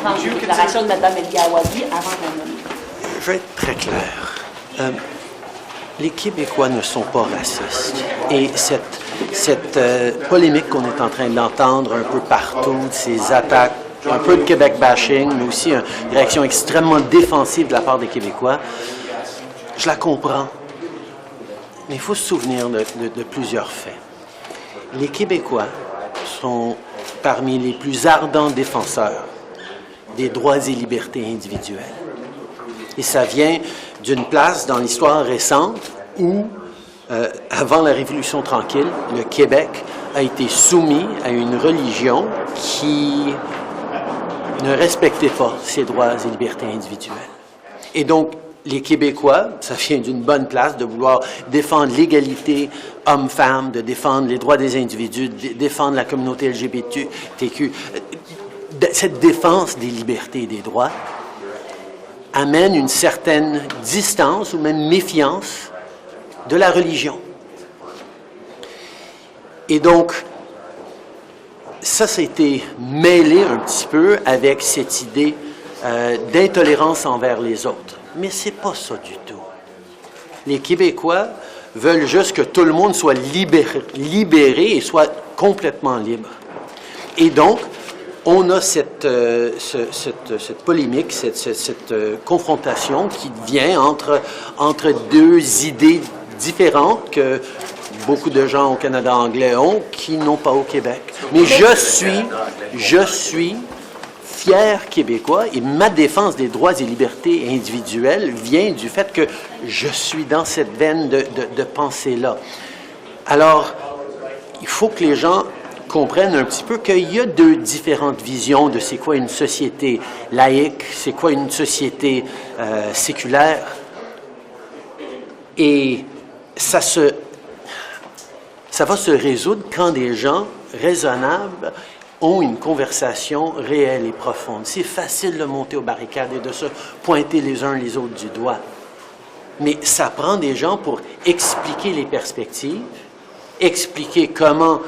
comprendre les déclarations de Mme El-Gawabi avant de nommer. Je vais être très clair. Les Québécois ne sont pas racistes. Et cette polémique qu'on est en train d'entendre un peu partout, ces attaques, un peu de Québec bashing, mais aussi une réaction extrêmement défensive de la part des Québécois, je la comprends. Mais il faut se souvenir de plusieurs faits. Les Québécois sont parmi les plus ardents défenseurs des droits et libertés individuelles. Et ça vient d'une place dans l'histoire récente où, avant la Révolution tranquille, le Québec a été soumis à une religion qui ne respectait pas ses droits et libertés individuelles. Et donc, les Québécois, ça vient d'une bonne place de vouloir défendre l'égalité homme-femme, de défendre les droits des individus, de défendre la communauté LGBTQ. Cette défense des libertés et des droits amène une certaine distance ou même méfiance de la religion. Et donc, ça a été mêlé un petit peu avec cette idée d'intolérance envers les autres. Mais c'est pas ça du tout. Les Québécois veulent juste que tout le monde soit libéré et soit complètement libre. Et donc, on a cette polémique, cette confrontation qui vient entre deux idées différentes que beaucoup de gens au Canada anglais ont, qui n'ont pas au Québec. Mais je suis fier Québécois et ma défense des droits et libertés individuelles vient du fait que je suis dans cette veine de pensée-là. Alors, il faut que les gens comprennent un petit peu qu'il y a deux différentes visions de c'est quoi une société laïque, c'est quoi une société séculaire. Et ça va se résoudre quand des gens raisonnables ont une conversation réelle et profonde. C'est facile de monter aux barricades et de se pointer les uns les autres du doigt. Mais ça prend des gens pour expliquer les perspectives, expliquer comment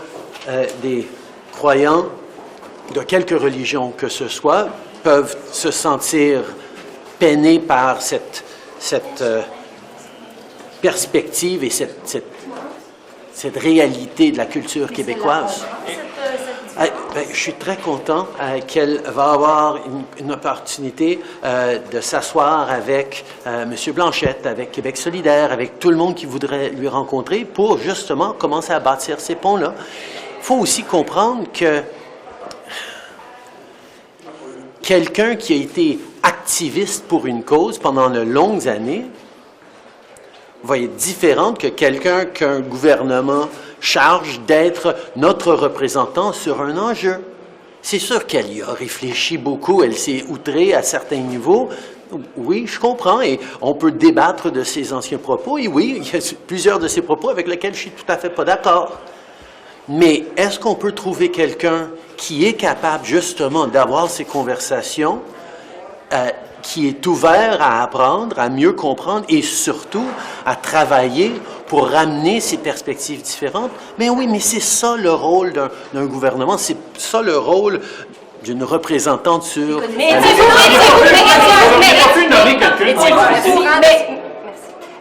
des croyants de quelque religion que ce soit peuvent se sentir peinés par cette perspective et cette réalité de la culture québécoise. Je suis très content qu'elle va avoir une opportunité de s'asseoir avec M. Blanchette, avec Québec solidaire, avec tout le monde qui voudrait lui rencontrer pour justement commencer à bâtir ces ponts-là. Il faut aussi comprendre que quelqu'un qui a été activiste pour une cause pendant de longues années va être différente que quelqu'un qu'un gouvernement charge d'être notre représentant sur un enjeu. C'est sûr qu'elle y a réfléchi beaucoup, elle s'est outrée à certains niveaux. Oui, je comprends, et on peut débattre de ses anciens propos, et oui, il y a plusieurs de ses propos avec lesquels je suis tout à fait pas d'accord. Mais est-ce qu'on peut trouver quelqu'un qui est capable justement d'avoir ces conversations, qui est ouvert à apprendre, à mieux comprendre et surtout à travailler pour ramener ces perspectives différentes? Mais oui, mais c'est ça le rôle d'un gouvernement, c'est ça le rôle d'une représentante sur...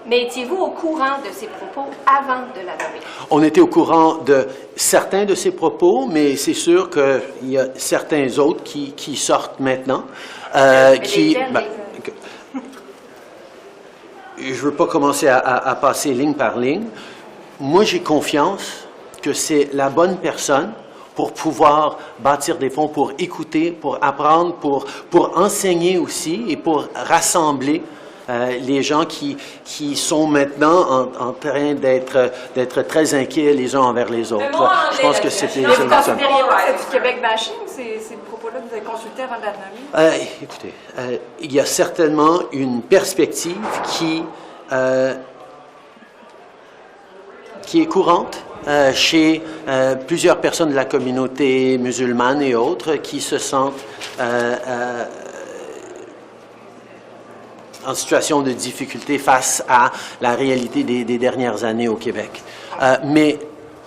Mais étiez-vous au courant de ces propos avant de la nommer? On était au courant de certains de ces propos, mais c'est sûr qu'il y a certains autres qui sortent maintenant. Je ne veux pas commencer à passer ligne par ligne. Moi, j'ai confiance que c'est la bonne personne pour pouvoir bâtir des ponts, pour écouter, pour apprendre, pour enseigner aussi et pour rassembler les gens qui sont maintenant en train d'être très inquiets les uns envers les autres. Je pense que c'était... Vous considériez c'est du Québec bashing, ces propos-là que vous avez consultés avant de la nommer? Écoutez, il y a certainement une perspective qui est courante chez plusieurs personnes de la communauté musulmane et autres qui se sentent en situation de difficulté face à la réalité des dernières années au Québec. Mais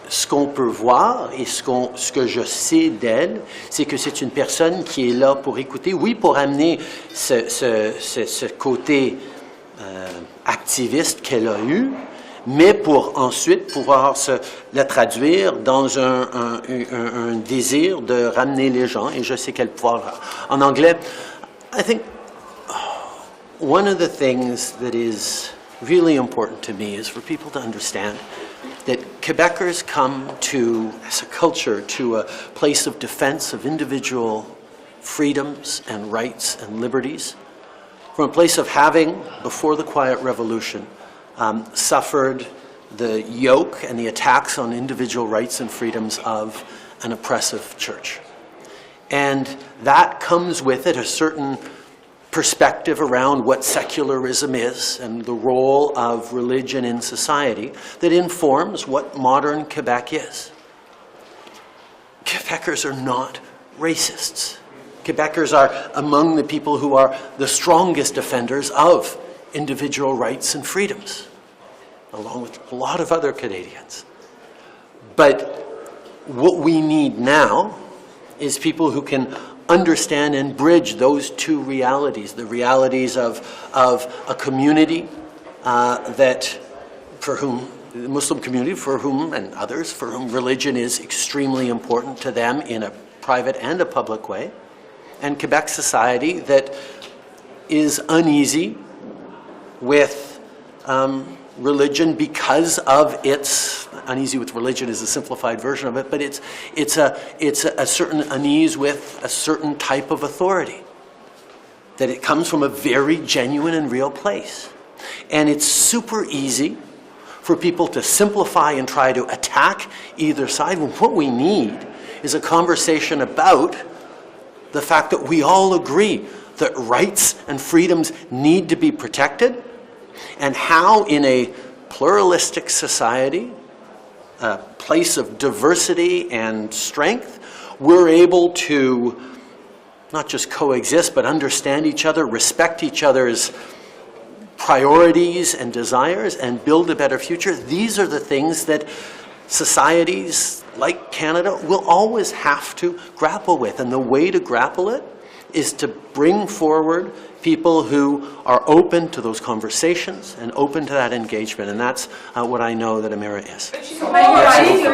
ce qu'on peut voir et ce que je sais d'elle, c'est que c'est une personne qui est là pour écouter, oui, pour amener ce côté activiste qu'elle a eu, mais pour ensuite pouvoir la traduire dans un désir de ramener les gens, et je sais qu'elle pourra. En anglais, I think one of the things that is really important to me is for people to understand that Quebecers come to, as a culture, to a place of defense of individual freedoms and rights and liberties, from a place of having, before the Quiet Revolution, suffered the yoke and the attacks on individual rights and freedoms of an oppressive church. And that comes with it a certain perspective around what secularism is and the role of religion in society that informs what modern Quebec is. Quebecers are not racists. Quebecers are among the people who are the strongest defenders of individual rights and freedoms, along with a lot of other Canadians. But what we need now is people who can understand and bridge those two realities, the realities of a community that, for whom, the Muslim community, for whom, and others, for whom religion is extremely important to them in a private and a public way, and Quebec society that is uneasy with religion because of its, uneasy with religion is a simplified version of it, but it's a certain unease with a certain type of authority, that it comes from a very genuine and real place. And it's super easy for people to simplify and try to attack either side, when what we need is a conversation about the fact that we all agree that rights and freedoms need to be protected, and how in a pluralistic society, a place of diversity and strength, we're able to not just coexist, but understand each other, respect each other's priorities and desires, and build a better future. These are the things that societies like Canada will always have to grapple with. And the way to grapple it is to bring forward people who are open to those conversations and open to that engagement. And that's what I know that Amira is. Polarizing.